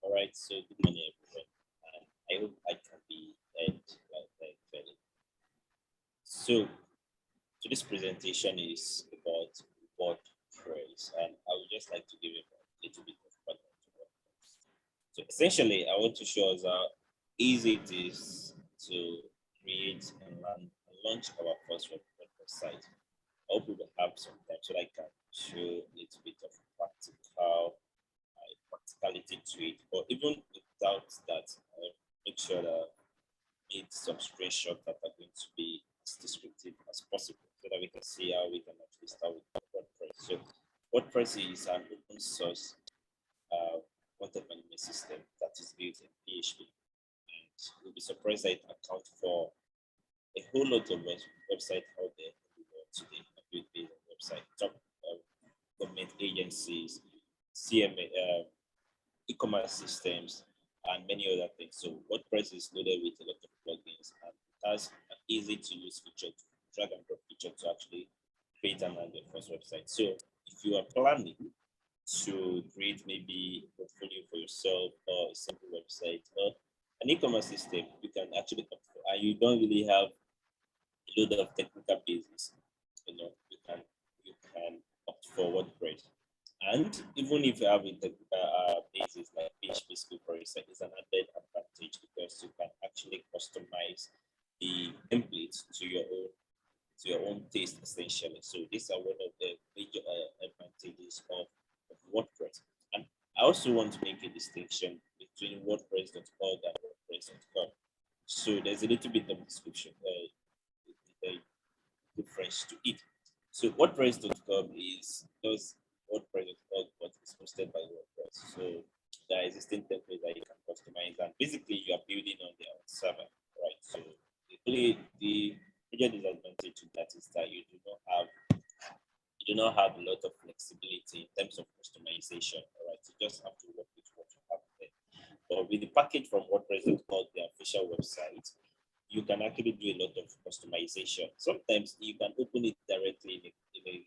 All right, so good morning, everyone. I hope I can be heard like clearly. So today's presentation is about WordPress, and I would just like to give you a little bit of background to WordPress. So essentially, I want to show us how easy it is to create and launch our first WordPress site. I hope we will have some time so that I can show a little bit of practicality to it. But even without that, make sure that need some screenshots that are going to be as descriptive as possible so that we can see how we can actually start with WordPress. So WordPress is an open source content management system that is built in PHP. And you'll be surprised that it accounts for a whole lot of websites out there in the world today, built based on website, top government agencies, CMA, e-commerce systems, and many other things. So WordPress is loaded with a lot of plugins, and it has an easy to use feature, drag and drop feature to actually create and manage your first website. So if you are planning to create maybe a portfolio for yourself or a simple website or an e-commerce system, you can actually and you don't really have a load of technical basis, you can opt for WordPress. And even if you have a technical basis like PHP School for it's an added advantage because you can actually customize the templates to your own taste essentially. So these are one of the major advantages of WordPress. And I also want to make a distinction between WordPress.org and WordPress.com. So there's a little bit of description, difference to it. So WordPress.com does WordPress.org, but it's hosted by WordPress. So there are existing templates that you can customize, and basically you are building on their own server, right? So the major disadvantage to that is that you do not have a lot of flexibility in terms of customization, all right? You just have to work with what you have there. But with the package from WordPress.org, the official website, you can actually do a lot of customization. Sometimes you can open it directly in a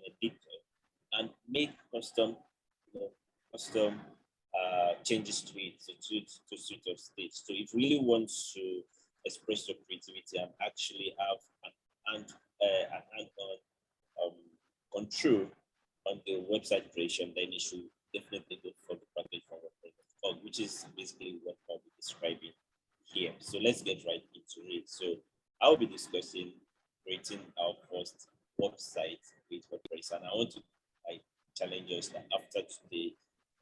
editor and make custom changes to it to suit your state. So if you really want to express your creativity and actually have an hand-on control on the website creation, then you should definitely go for the package from WordPress.org, which is basically what I'll be describing here. So let's get right into it. So I'll be discussing creating our first website with WordPress, and I want to challenge us that after today,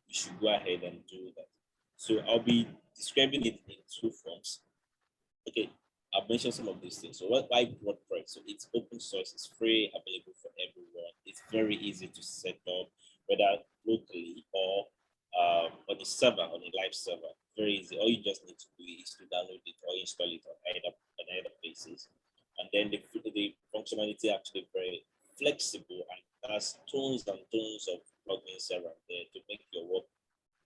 you should go ahead and do that. So I'll be describing it in two forms. Okay, I've mentioned some of these things. So why WordPress? So it's open source, it's free, available for everyone. It's very easy to set up, whether locally or on a server, on a live server. Very easy. All you just need to do is to download it or install it on either places. And then the functionality actually very flexible and has tons and tons of plugins around there to make your work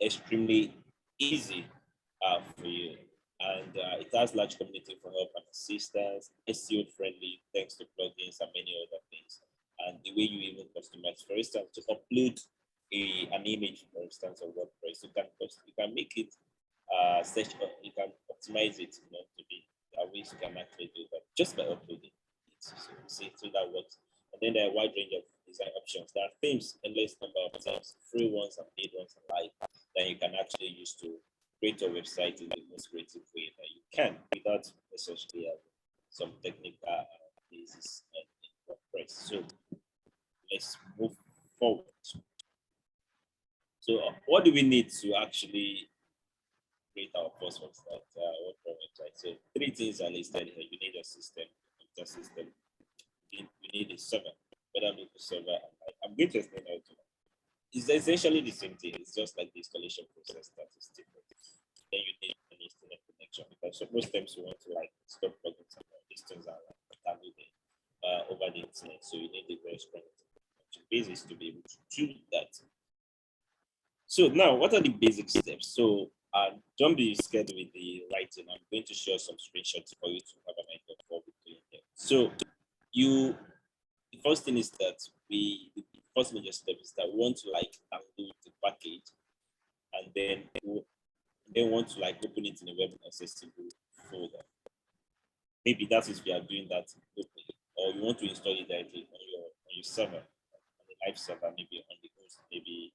extremely easy for you. And it has large community for help and assistance, SEO friendly, thanks to plugins and many other things. And the way you even customize, for instance, to upload an image, for instance, of WordPress, you can make it you can optimize it, to be ways you can actually do that just by uploading it. So that works. And then there are a wide range of design options. There are themes, endless number of themes, free ones and paid ones alike, that you can actually use to create your website in the most creative way that you can without essentially having some technical basis in WordPress. So let's move forward. So what do we need to actually create our first website, WordPress website? So three things are listed here. You need a system, computer system. You need a server, whether local server. I'm going to explain how to. It's essentially the same thing. It's just like the installation process that is different. Then you need an internet connection because most times you want to stop plugins and these things are downloaded over the internet. So you need a very strong connection basis to be able to do that. So now, what are the basic steps? So don't be scared with the writing. I'm going to show some screenshots for you to have an idea of what we're doing here. So the first thing is that the first major step is that we want to download the package and then want to like open it in a web accessible folder. Maybe that is if you are doing that locally, or you want to install it directly on your server, on the live server, maybe on the host, maybe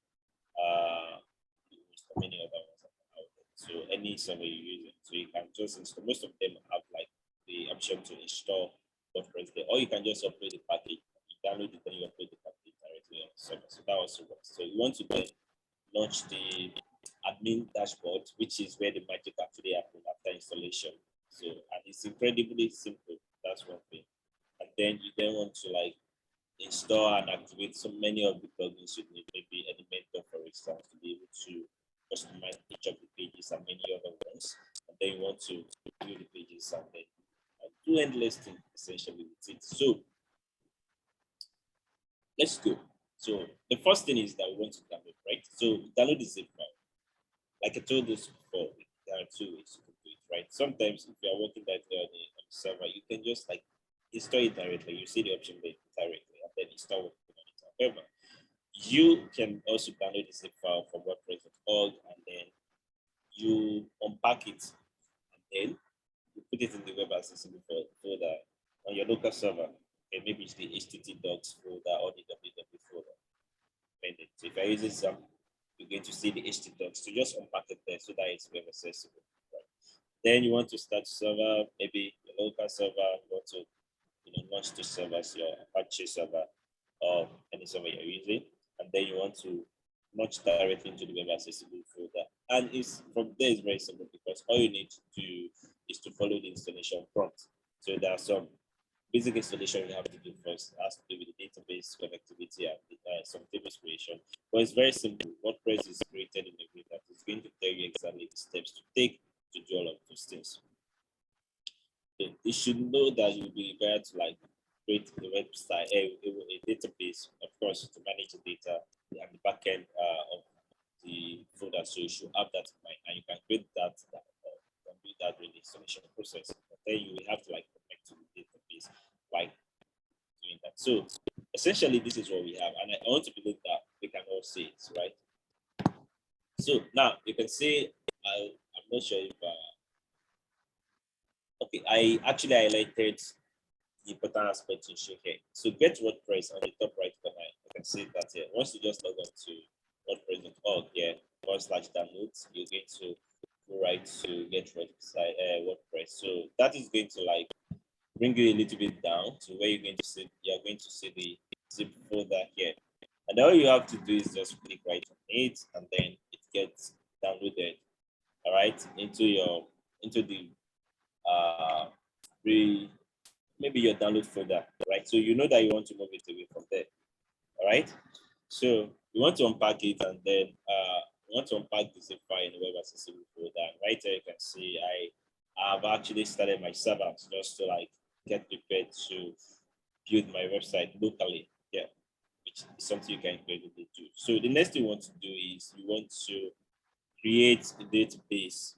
many other ones out there. So any server you're using, so you can just install. Most of them have like the option to install WordPress there, or you can just upload the package. You download it, then you upload the package directly on the server. So that also works. So you want to then launch the admin dashboard, which is where the magic actually happens after installation. So, and it's incredibly simple. That's one thing. And then you then want to like install and activate so many of the plugins you need, maybe Elementor, for instance, to be able to customize each of the pages and many other ones. And then you want to view the pages and then do endless things essentially with it. So let's go. So the first thing is that we want to download, right? So download the zip file. Like I told us before, there are two ways to do it, right? Sometimes if you are working directly on the server, you can just like install it directly. You see the option there directly, and then install it. However, you can also download the zip file from WordPress.org, and then you unpack it, and then you put it in the web accessible folder on your local server. Okay, maybe it's the HTTP docs folder or the www folder. So if I use this, you're going to see the HTTP docs. So just unpack it there so that it's web accessible. Right? Then you want to start server, maybe your local server. You want to launch the servers, your Apache server or any server you're using, and then you want to launch directly into the web accessible folder. And it's from there is very simple because all you need to do is to follow the installation prompt. So there are some basic installation you have to do first. It has to do with the database connectivity and some tables creation. But it's very simple. WordPress is created in a way that is going to tell you exactly the steps to take to do all of those things. You should know that you'll be required to like create a website, a database, of course, to manage the data and the backend of the folder. So you should have that in mind, and you can create that can do that during the installation process. But then you will have to like connect to the database, like doing that. So essentially, this is what we have, and I want to believe that we can all see it, right? So now you can see. I'm not sure if. Okay, I actually highlighted the important aspect to show here. So get WordPress on the top right corner. You can see that here. Once you just log on to WordPress.org here, /downloads, you're going to go right to get WordPress. So that is going to like bring you a little bit down to where you're going to see the zip folder here. And all you have to do is just click right on it, and then it gets downloaded, all right, into the maybe your download folder, right? So you know that you want to move it away from there, all right? So you want to unpack it, and then you want to unpack the zip file in the web accessible folder. Right there, you can see I have actually started my server just to like get prepared to build my website locally. Yeah, which is something you can incredibly do. So the next thing you want to do is you want to create a database,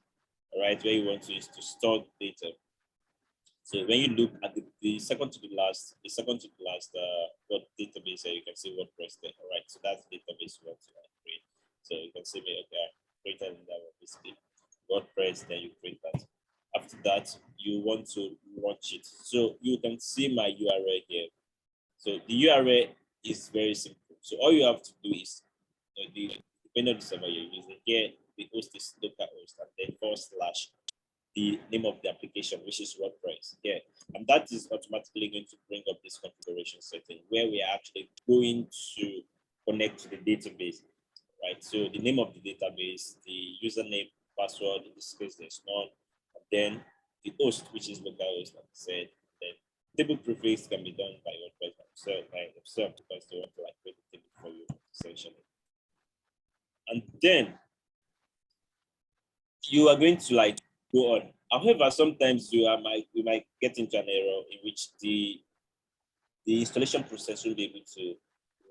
all right, where you want to is to store data. So when you look at the second to the last what database here, you can see WordPress there. All right, so that's the database you want to create. So you can see me, okay, created in that one, basically WordPress, then you create that. After that, you want to launch it. So you can see my URL here. So the URL is very simple. So all you have to do is depending on the server you're using here, the host is local host, and then / the name of the application, which is WordPress. Yeah, and that is automatically going to bring up this configuration setting where we are actually going to connect to the database, right? So the name of the database, the username, password, in this case there's none, and then the host, which is localhost, like I said. Then table prefix can be done by WordPress themselves because they want to like create a table for you essentially. And then you are going to like go on. However, sometimes we might get into an error in which the installation process will be able to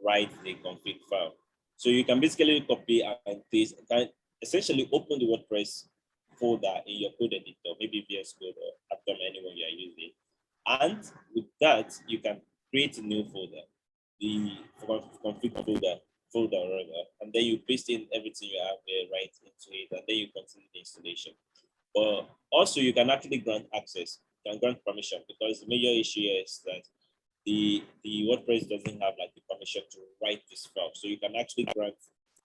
write the config file. So you can basically copy and paste, and essentially open the WordPress folder in your code editor, maybe VS Code or Atom, anyone you are using. And with that, you can create a new folder, the config folder folder rather, and then you paste in everything you have there right into it, and then you continue the installation. But also you can actually grant access, you can grant permission, because the major issue here is that the WordPress doesn't have like the permission to write this file. So you can actually grant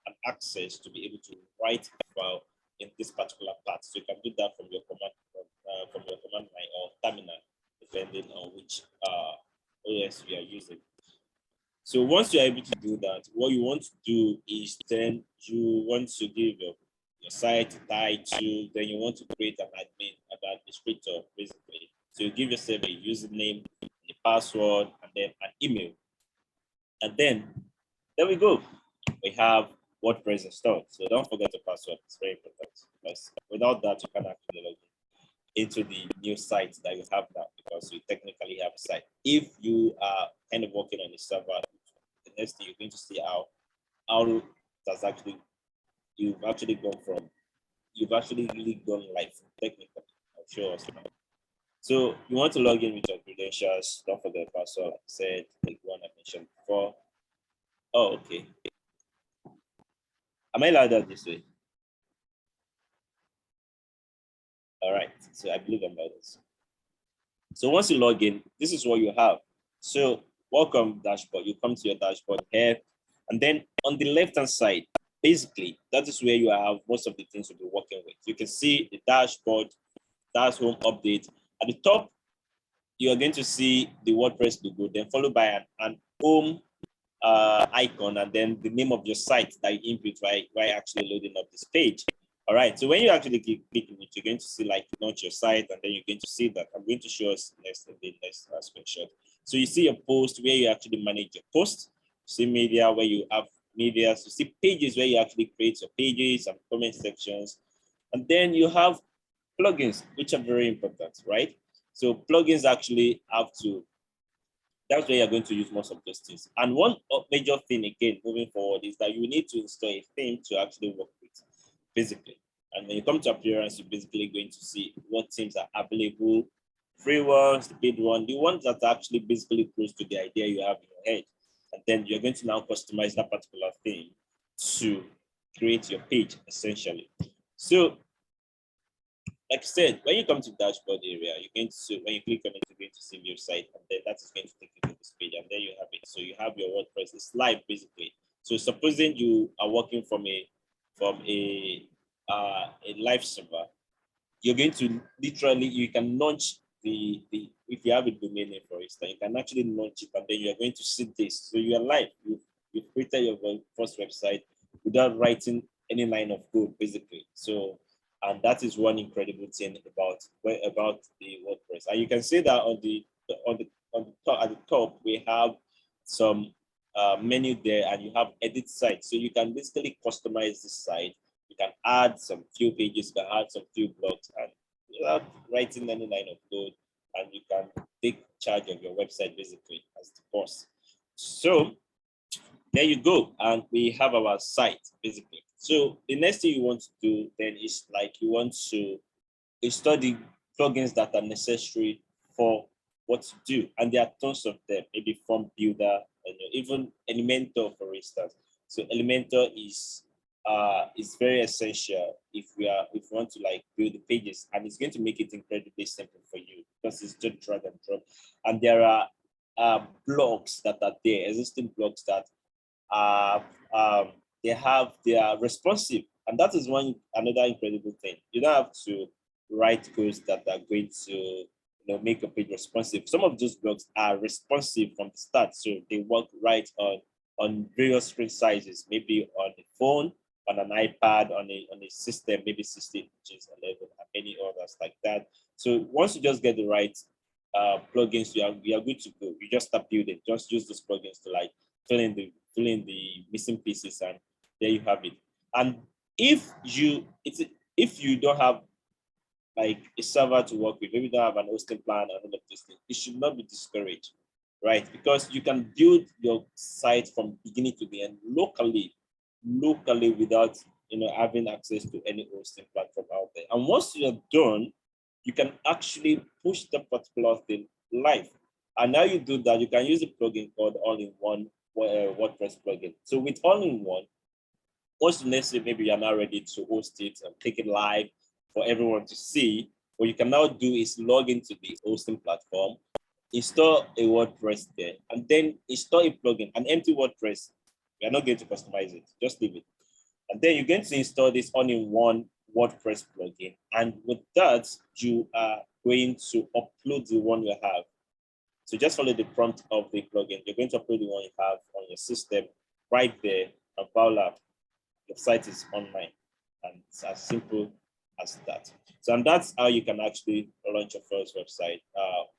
an access to be able to write the file in this particular part. So you can do that from your command line or terminal, depending on which OS you are using. So once you're able to do that, what you want to do is then you want to give your site a title, then you want to create an admin, an administrator, basically. So you give yourself a username, a password, and then an email. And then there we go. We have WordPress installed. So don't forget the password. It's very important, because without that, you can actually log into the new site that you have now, because you technically have a site. If you are kind of working on a server, the next thing you're going to see how that's actually you've actually really gone live technically. I'm sure. So you want to log in with your credentials. Don't forget the password, like I said, like one I mentioned before. Oh, okay. Am I allowed out this way? All right. So I believe I'm allowed this. So once you log in, this is what you have. So welcome dashboard. You come to your dashboard here, and then on the left-hand side, basically, that is where you have most of the things you'll be working with. You can see the dashboard, dash home update. At the top, you are going to see the WordPress logo, then followed by an home icon, and then the name of your site that you input while actually loading up this page. All right, so when you actually click it, you're going to see like launch your site, and then you're going to see that. I'm going to show us next in the next screenshot. So you see your post where you actually manage your post. See media where you have media. So see pages where you actually create your pages and comment sections. And then you have plugins, which are very important, right? So plugins actually have to, that's where you're going to use most of those things. And one major thing again, moving forward, is that you need to install a theme to actually work with physically. And when you come to appearance, you're basically going to see what themes are available, free ones, the paid one, the ones that are actually basically close to the idea you have in your head. And then you're going to now customize that particular theme to create your page, essentially. So, like I said, when you come to dashboard area, you're going to see, when you click on it, you're going to see your site, and then that is going to take you to this page, and there you have it. So you have your WordPress. It's live, basically. So supposing you are working from a live server, you're going to literally, you can launch the if you have a domain name, for instance, you can actually launch it, and then you're going to see this. So you are live. You've created your first website without writing any line of code, basically. So, and that is one incredible thing about the WordPress. And you can see that on the top, at the top, we have some menu there, and you have edit site. So you can basically customize this site. You can add some few pages, you can add some few blocks, and without writing any line of code, and you can take charge of your website basically as the boss. So there you go, and we have our site basically. So the next thing you want to do then is like you want to install the plugins that are necessary for what to do, and there are tons of them. Maybe Form Builder, and even Elementor, for instance. So Elementor is very essential if we want to like build the pages, and it's going to make it incredibly simple for you because it's just drag and drop. And there are blogs that are there, existing blogs that are they are responsive, and that is another incredible thing. You don't have to write codes that are going to make a page responsive. Some of those blogs are responsive from the start, so they work right on various screen sizes, maybe on the phone, on an iPad, on a system, maybe 16 inches, 11, and many others like that. So once you just get the right plugins, you are good to go. You just start building. Just use those plugins to like fill in the missing pieces, and there you have it. And if you don't have like a server to work with, maybe you don't have an hosting plan and all of these things, it should not be discouraged, right? Because you can build your site from beginning to the end locally without having access to any hosting platform out there. And once you're done, you can actually push the particular thing live. And now you do that, you can use a plugin called All-in-One WordPress plugin. So with all-in-one, once the next day, maybe you're now ready to host it and take it live for everyone to see, what you can now do is log into the hosting platform, install a WordPress there, and then install a plugin, an empty WordPress. You're not going to customize it, just leave it. And then you're going to install this all-in-one WordPress plugin. And with that, you are going to upload the one you have. So just follow the prompt of the plugin. You're going to upload the one you have on your system right there, and voila, your site is online. And it's as simple as that. So, and that's how you can actually launch your first website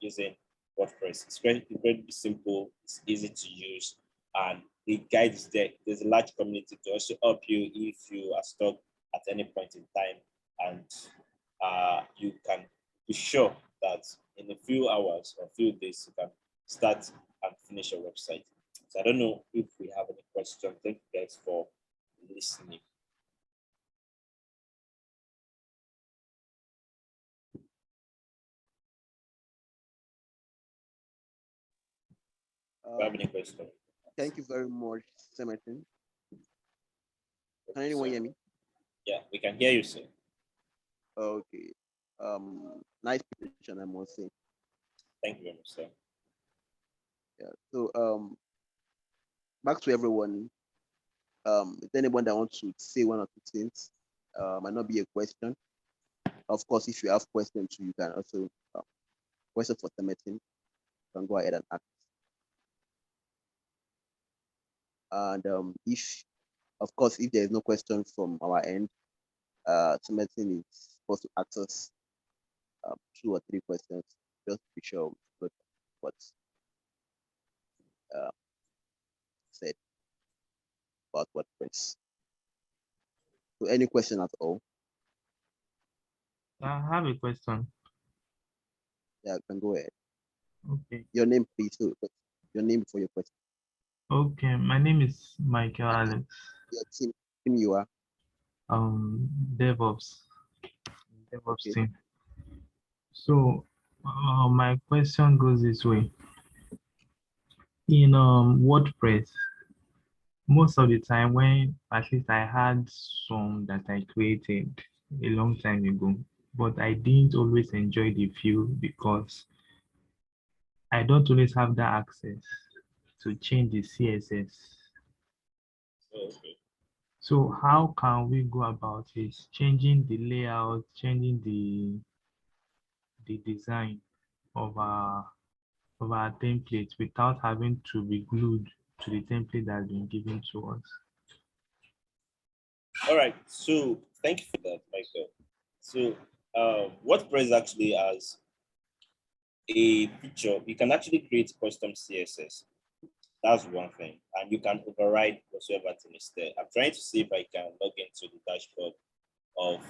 using WordPress. It's very simple, it's easy to use, and the guide is there. There's a large community to also help you if you are stuck at any point in time, and you can be sure that in a few hours or few days you can start and finish your website. So I don't know if we have any questions. Thank you guys for listening. Do you have any questions? Thank you very much, Semerton. Can anyone hear me? Yeah, we can hear you, sir. Okay. Nice presentation, I must say. Thank you very much, sir. Yeah. So back to everyone. Is there anyone that wants to say one or two things? Might not be a question. Of course, if you have questions, you can also question for Semerton. You can go ahead and ask. And if, of course, if there is no question from our end, Semerton is supposed to ask us 2 or 3 questions just to be sure what's said about WordPress. So any question at all? I have a question. Yeah, you can go ahead. Okay. Your name, please. So your name for your question. Okay, my name is Michael Alex. Your team you are. DevOps Okay. team. So my question goes this way. In WordPress, most of the time when at least I had some that I created a long time ago, but I didn't always enjoy the feel because I don't always have that access to change the CSS. Okay. So how can we go about it? Changing the layout, changing the design of our template without having to be glued to the template that's been given to us. All right. So thank you for that, Michael. So WordPress actually has a feature. You can actually create custom CSS. That's one thing. And you can override whatsoever thing is there. I'm trying to see if I can log into the dashboard of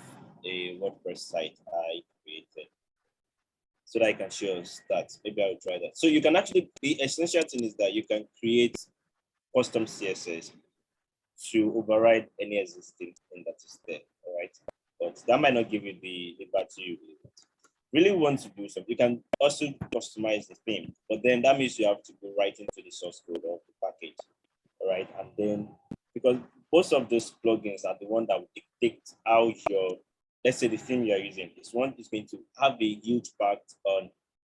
a WordPress site I created so that I can show us that. Maybe I'll try that. So you can actually, the essential thing is that you can create custom CSS to override any existing thing that is there. All right. But that might not give you the value you really want to do something. You can also customize the theme, but then that means you have to go right into the source code of the package. All right. And then because most of those plugins are the one that will dictate how your, let's say the theme you're using, this one is going to have a huge impact on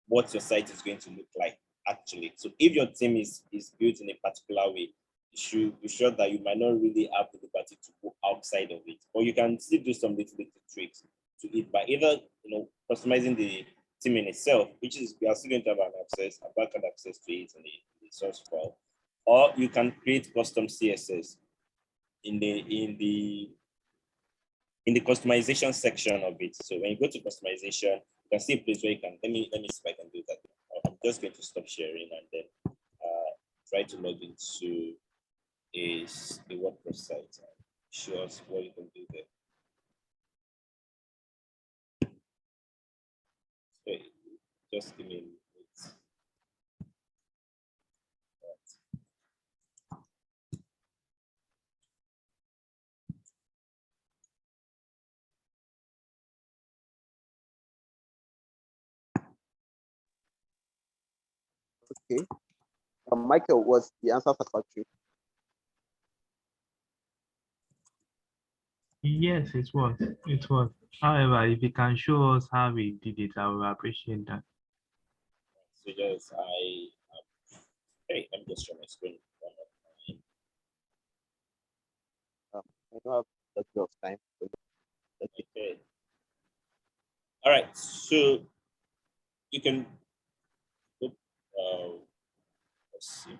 what your site is going to look like actually. So if your theme is built in a particular way, you should be sure that you might not really have the liberty to go outside of it, or you can still do some little tricks to it by either customizing the theme in itself, which is we are still going to have an access, a backend access to it in the source file, or you can create custom CSS in the customization section of it. So when you go to customization, you can see a place where you can let me see if I can do that. I'm just going to stop sharing and then try to log into a WordPress site and show us what you can do there. So just give me a minute. Okay. Michael, was the answer satisfactory? Yes, it was. It was. However, if you can show us how we did it, I will appreciate that. So just hey, I'm just trying to screen. I don't have that bit of time. Okay. Okay. All right. So you can. Let's see.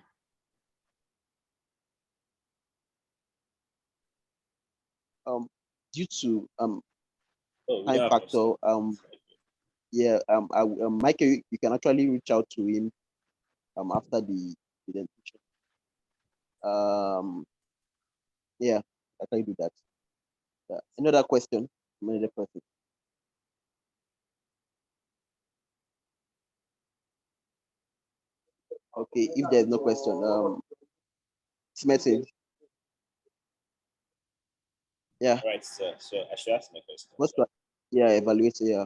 Due to Oh, we time don't have factor, yeah, Michael, you can actually reach out to him after the presentation. Yeah, I can do that. Another question from another person. Okay, if there's no question, it's message. Yeah, All right, so I should ask my question. what's that? Yeah, evaluate, yeah,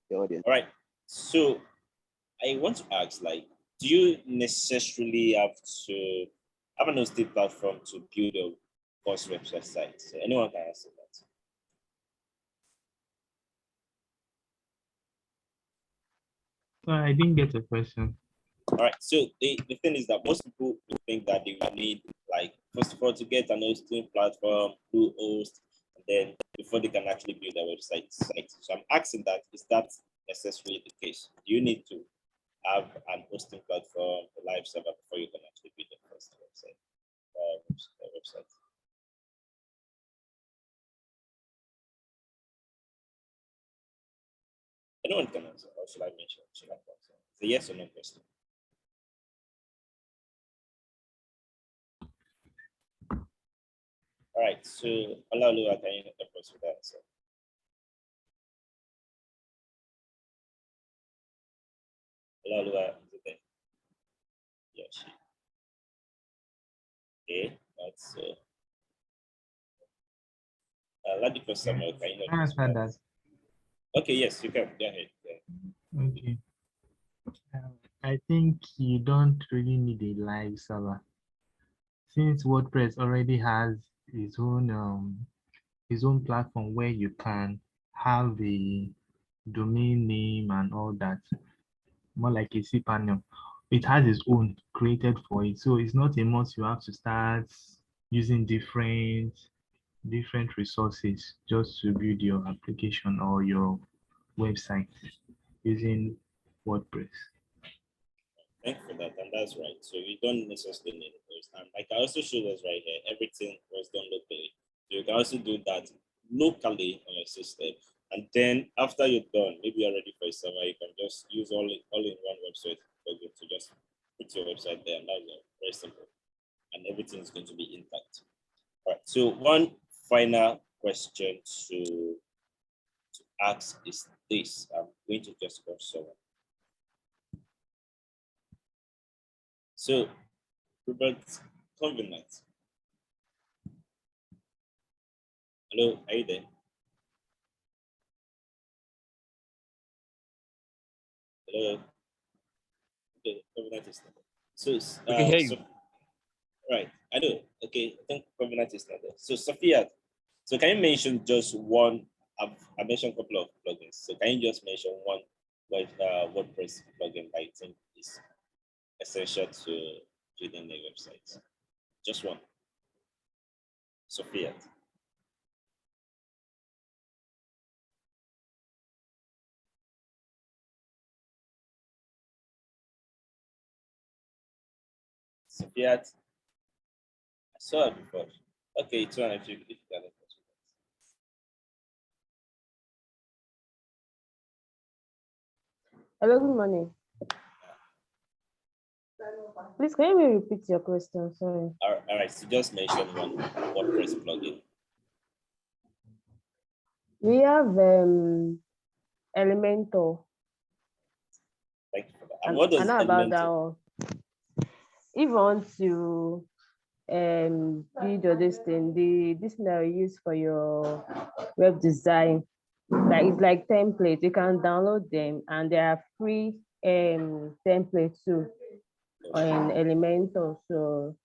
the audience. All right. So I want to ask, like, do you necessarily have to have an hosting platform to build a course website? So anyone can answer that. So I didn't get a question. All right. So the thing is that most people think that they will need, like, first of all, to get an hosting platform, who host, and then before they can actually build a website. So I'm asking that, is that necessarily the case? Do you need to have an hosting platform, a live server before you can actually build the first website? Website. Anyone can answer, or should I mention? Should I answer? It's a yes or no question. All right, so Olaoluwa, can you help us with that answer? Olaoluwa, is it there? Yeah, she. Okay, that's Ladipo Samuel, can you help us with Answer that? that. Okay, yes, you can. Go ahead. Okay. I think you don't really need a live server since WordPress already has its own platform where you can have the domain name and all that, more like a cPanel. It has its own created for it, so it's not a must. You have to start using different resources just to build your application or your website using WordPress. Thank you for that, and that's right. So you don't necessarily need those. And like I also showed us right here, everything was done locally. So you can also do that locally on your system. And then after you're done, maybe you're ready for a server, you can just use all in one website plugin to just put your website there, and that's very simple. And everything is going to be intact. All right. So one final question to ask is this. I'm going to just go someone. So Robert Covenant. Hello, are you there? Hello. Okay, Covenant is not there. So, We can hear you. so right, I know. Okay, I think Covenant is not there. So Sophia, so can you mention just one? I mentioned a couple of plugins. So can you just mention one WordPress plugin that I think is essential to building a website? Just one. Sophia. Sophia, I saw her before. Okay, it's one if you can. Hello, good morning. Please, can you repeat your question? Sorry. All right, so just mention one WordPress plugin. We have Elementor. Thank you for that. And what does I know about that Elementor? one. If you want to build or this thing that you use for your web design, that is like templates. You can download them, and there are free templates too. or in Elementor. So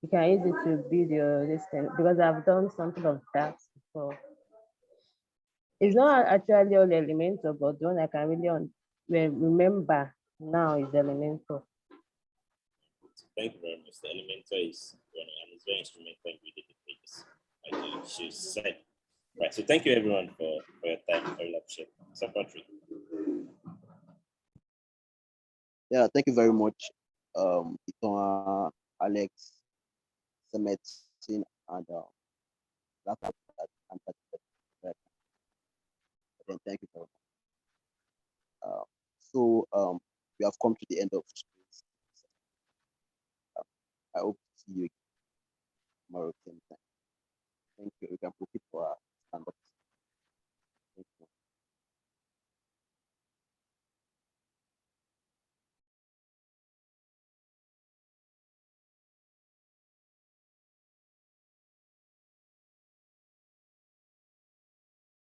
you can use it to build your this thing because I've done something of that before. It's not actually all Elementor, but the one I can really remember now is Elementor. Thank you very much. The Elementor is one and it's very instrumental in reading the pages, like she said. Right. So thank you everyone for your time. Very appreciate it. So Patrick. Yeah, thank you very much, Alex, Semetin, and then thank you very much. So we have come to the end of today's session. I hope to see you tomorrow same time. Thank you. We can proceed for our stand-up. Thank you.